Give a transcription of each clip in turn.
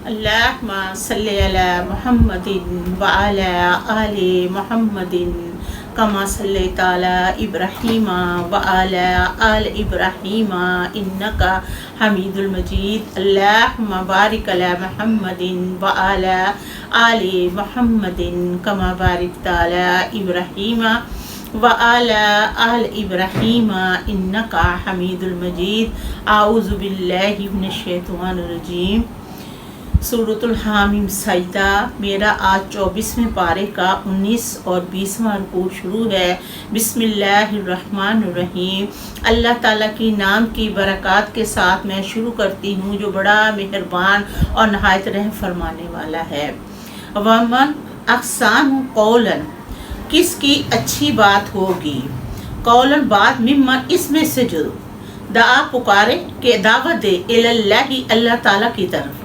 اللہم صلی علی محمد وعلی آل محمد کما صلیت علی ابراہیم وعلی آل ابراہیم انک حمید المجید اللہم بارک علی محمد وعلی آل محمد کما بارکت علی ابراہیم وعلی آل ابراہیم انک حمید المجید اعوذ باللہ من الشیطان الرجیم۔ سورۃ الحامیم سجدہ میرا آج 24ویں پارے کا 19 اور 20واں رکوع شروع ہے۔ بسم اللہ الرحمن الرحیم۔ اللہ تعالیٰ کی نام کی برکات کے ساتھ میں شروع کرتی ہوں جو بڑا مہربان اور نہایت رحم فرمانے والا ہے۔ ومن احسن قولا، کس کی اچھی بات ہوگی، قولا بات، ممن اس میں سے جو دعا پکارے کہ دعوت دے اللہ اللہ تعالیٰ کی طرف،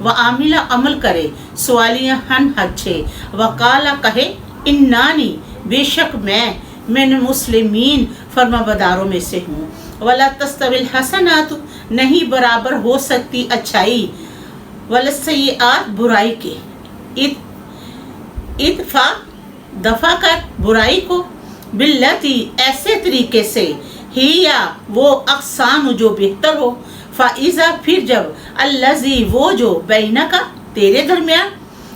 وعاملہ عمل کرے سوالیہ ہن اچھے، وقالا کہے انانی بے شک میں من مسلمین فرما بداروں میں سے ہوں، ولا تستوی الحسنات نہیں برابر ہو سکتی اچھائی، ولا السیئات برائی کے، ادفع دفع کر برائی کو، باللتی ایسے طریقے سے، ہی یا وہ اقسام جو بہتر ہو، فائزہ پھر جب، الذی وہ جو، بینک تیرے درمیان،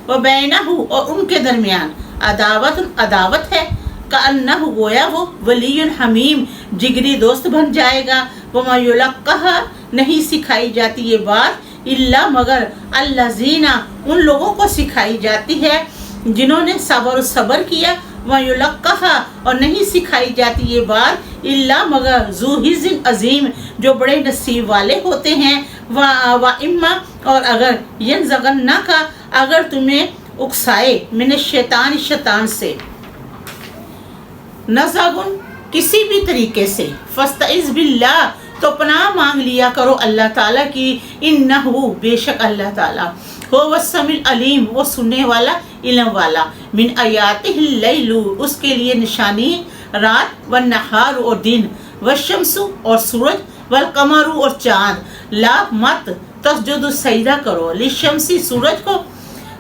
و بینہ اور ان کے درمیان، عداوت ہے، کأنہ گویا وہ، ولی حمیم جگری دوست بن جائے گا، وما یلقاہا نہیں سکھائی جاتی یہ بات، الا مگر، الذین ان لوگوں کو سکھائی جاتی ہے جنہوں نے صبر کیا، وما یلقاہا اور نہیں سکھائی جاتی یہ بات، الا مگر ذو حظ عظیم جو بڑے نصیب والے ہوتے ہیں، وَإِمَّا اور اگر يَنزَغَنَّكَ اگر تمہیں اکسائے، من الشیطان شیطان سے، نزغن کسی بھی طریقے سے، فاستعذ باللہ تو پناہ مانگ لیا کرو اللہ تعالیٰ کی، انہ بے شک اللہ تعالیٰ، هو السمیع العلیم وہ سننے والا علم والا، من آیاتہ اللیل اس کے لیے نشانی رات، والنہار اور دن، والشمس اور سورج، والقمر اور چاند، لا مت تسجد سجدہ کرو، للشمسی سورج کو،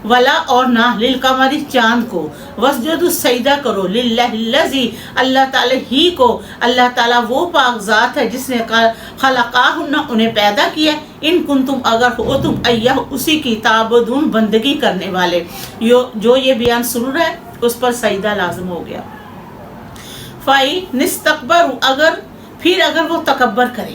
ولا اور نہ، للقمر چاند کو، واسجد سجدہ کرو، للہ الذی اللہ تعالیٰ ہی کو، اللہ تعالیٰ وہ پاک ذات ہے جس نے خلقاہن انہیں پیدا کیا، ان کنتم اگر ہو تم ایہ اسی کی تعبدون بندگی کرنے والے، جو یہ بیان سن رہا ہے اس پر سجدہ لازم ہو گیا۔ فائی نستکبر اگر وہ تکبر کرے،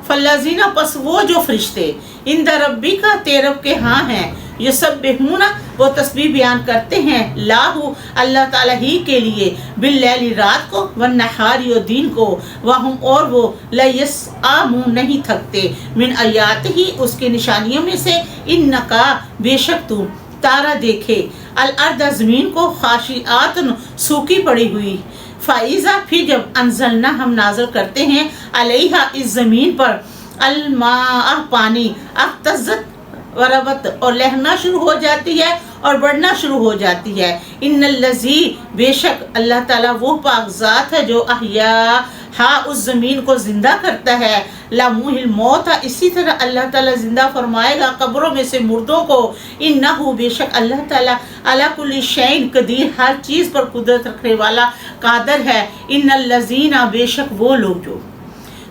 فالذین پس وہ جو فرشتے، عند ربی کا تیرب کے ہاں ہیں، یسبحون وہ تسبیح بیان کرتے ہیں، لاہو اللہ تعالیٰ ہی کے لیے، باللیل رات کو، والنہار اور دین کو، وہم اور وہ، لا یسآمون نہیں تھکتے، من آیات ہی اس کے نشانیوں میں سے، انکا بے شک تو تارا دیکھے، الارض زمین کو، خاشعات سوکھی پڑی ہوئی، فائزہ پھر جب، انزلنا ہم نازل کرتے ہیں، علیہا اس زمین پر، الماء پانی، اہتزت وربت اور لہرنا شروع ہو جاتی ہے اور بڑھنا شروع ہو جاتی ہے، ان الذی بے شک اللہ تعالیٰ وہ پاک ذات ہے جو احیاہا اس زمین کو زندہ کرتا ہے، لمحہ الموت اسی طرح اللہ تعالیٰ زندہ فرمائے گا قبروں میں سے مردوں کو، انہ بے شک اللہ تعالیٰ علی کل شیء قدیر ہر چیز پر قدرت رکھنے والا قادر ہے، ان الذین بے شک وہ لوگ جو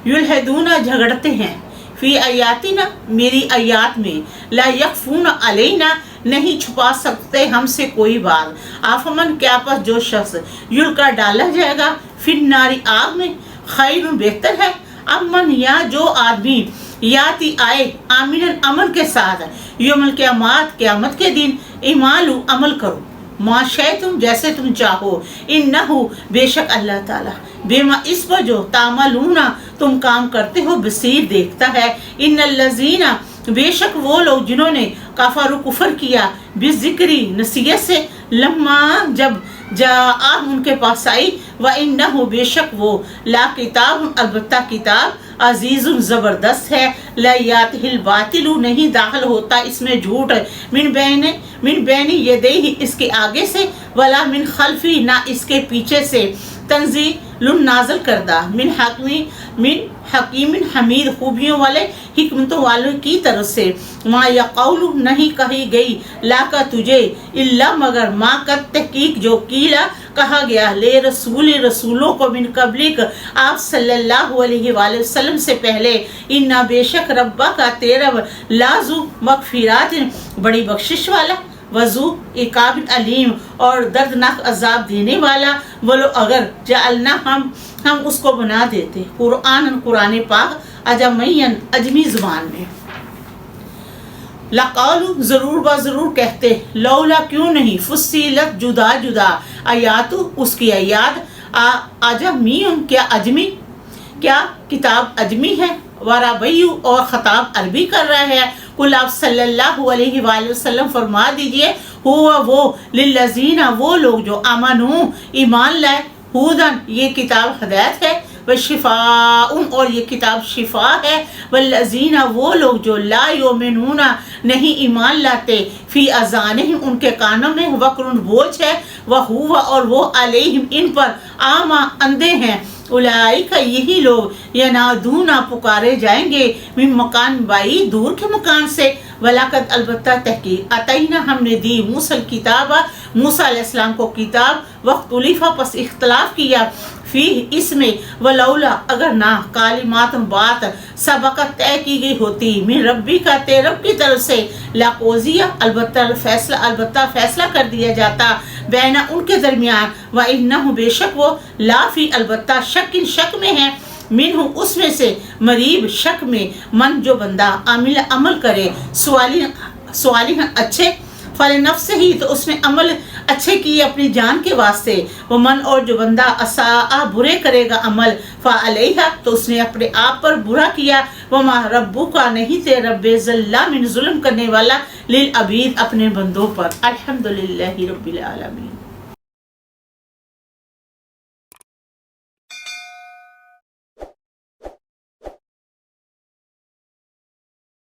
یلحدون جھگڑتے ہیں، فی آیاتنا میری آیات میں، لا یخفون علینا نہیں چھپا سکتے ہم سے کوئی بات، آفمن کیا پس جو شخص، یلقا ڈالا جائے گا، فی النار آگ میں، خیر بہتر ہے، امن یا جو آدمی، یاتی آئے، آمین امن کے ساتھ، یوم القیامت قیامت کے دن، اعمالو عمل کرو، ما شئتم جیسے تم چاہو، انہ بے شک اللہ تعالیٰ، بما اس پر جو، تعملون تم کام کرتے ہو، بصیر دیکھتا ہے، ان الذین بے شک وہ لوگ جنہوں نے کفروا کفر کیا، بذکری نصیحت سے، لما جب جاءہم ان کے پاس آئی، وانہ بے شک وہ، لا کتاب البتہ کتاب، عزیز زبردست ہے، لا یاتہ الباطل نہیں داخل ہوتا اس میں جھوٹ، من بین یدیہ اس کے آگے سے، ولا من خلفی نہ اس کے پیچھے سے، نازل کردہ من حکیم حمید خوبیوں والے حکمتوں والوں کی طرف سے ما یقول نہیں کہی گئی لا کا تجھے الا مگر ما کا تحقیق جو کیلا کہا گیا لے رسولوں کو من قبلک آپ صلی اللہ علیہ وآلہ وسلم سے پہلے انا بے شک ربا کا تیرا لازو مغفرات بڑی بخشش والا وضو عقاب علیم اور دردناک عذاب دینے والا بولو اگر جعلنا ہم اس کو بنا دیتے قرآن پاک اجمین اجمی زبان میں لقالو ضرور ضرور کہتے لولا کیوں نہیں فصیلت جدا آیاتو اس کی آیات اجمیون کیا اجمی کیا کتاب اجمی ہے ورابیو اور خطاب عربی کر رہا ہے کل آپ صلی اللہ علیہ وآلہ وسلم فرما دیجئے ہوا وہ للذین وہ لوگ جو آمنو ایمان لائے ہودن یہ کتاب ہدایت ہے وشفاء اور یہ کتاب شفا ہے والذین وہ لوگ جو لا یؤمنون نہیں ایمان لاتے فی اذانہم ان کے کانوں میں وقر بوجھ ہے وہو اور وہ علیہم ان پر عاما اندھے ہیں اولئک یہی لوگ ینادونا پکارے جائیں گے من مکان بعید دور کے مکان سے ولاقد البتہ تحقیق اتینا ہم نے دی موسیٰ الکتاب موسیٰ علیہ السلام کو کتاب وقت الفا پس اختلاف کیا فی اس میں ولولا اگر نہ کالمات بات سبقت طے کی گئی ہوتی من ربی کا رب کی طرف سے لاقوزیہ البتہ فیصلہ کر دیا جاتا بین ان کے درمیان وانہ بے شک وہ لا فی البتہ شک میں ہے منہ اس میں سے مریب شک میں من جو بندہ عمل کرے سوالی اچھے فلنفس ہی تو اس نے عمل اچھے کیے اپنی جان کے واسطے وہ من اور جو بندہ اساء برے کرے گا عمل فعلیہا تو اس نے اپنے آپ پر برا کیا وما ربو کا نہیں تے رب ظلام ظلم کرنے والا للعبید اپنے بندوں پر الحمدللہ رب العالمین.